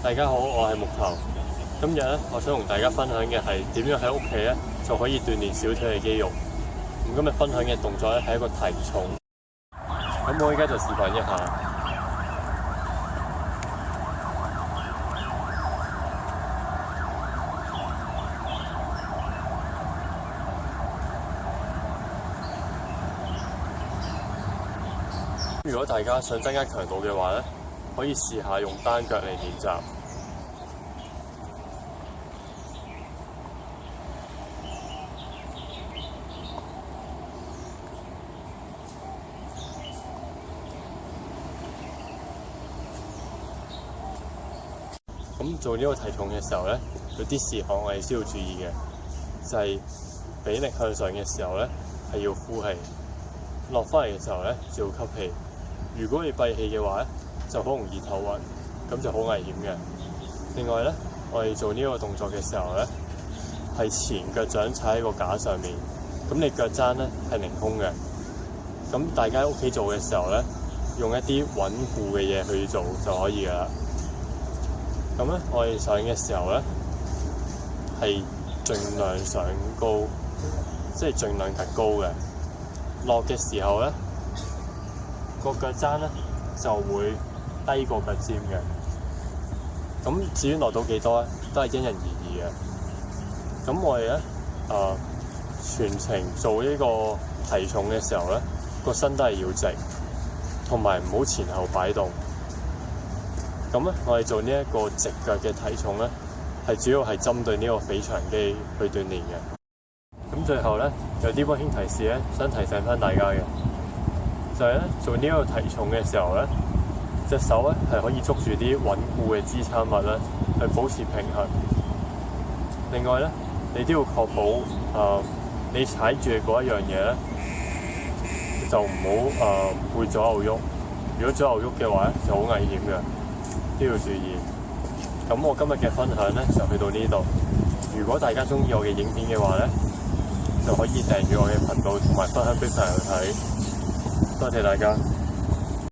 大家好，我係木頭。今日咧，我想同大家分享嘅係點樣喺屋企咧就可以鍛鍊小腿嘅肌肉。咁今日分享嘅動作咧係一個提重。咁我而家就示範一下。如果大家想增加強度嘅話咧，可以試下用單腳嚟練習。咁做呢個提重嘅時候咧，有啲事項我係需要注意嘅，就係俾力向上嘅時候咧係要呼氣，落翻嚟嘅時候咧就要吸氣。如果你閉氣嘅話咧，就好容易頭暈，咁就好危險嘅。另外咧，我哋做呢個動作嘅時候咧，係前腳掌踩喺個架上面，咁你腳踭咧係凌空嘅。咁大家喺屋企做嘅時候咧，用一啲穩固嘅嘢去做就可以噶啦。咁咧，我哋上嘅時候咧，係盡量上高，即係盡量趌高嘅。落嘅時候咧，個腳踭咧就會低過腳尖嘅。咁至於落到幾多咧，都係因人而異嘅。咁我哋咧全程做呢個提重嘅時候咧，個身都係要直，同埋唔好前後擺動。咁咧，我哋做呢一個直腳嘅體重咧，係主要係針對呢個腓腸肌去鍛鍊嘅。咁最後咧，有啲溫馨提示咧，想提醒翻大家嘅，就係咧做呢個提重嘅時候咧，隻手咧係可以捉住啲穩固嘅支撐物咧，去保持平衡。另外咧，你都要確保你踩住嘅嗰一樣嘢咧，就唔好會左右喐。如果左右喐嘅話咧，就好危險嘅。都要注意。咁我今日嘅分享咧就去到呢度。如果大家中意我嘅影片嘅話咧，就可以訂閱我嘅頻道同埋分享俾朋友睇。多謝大家。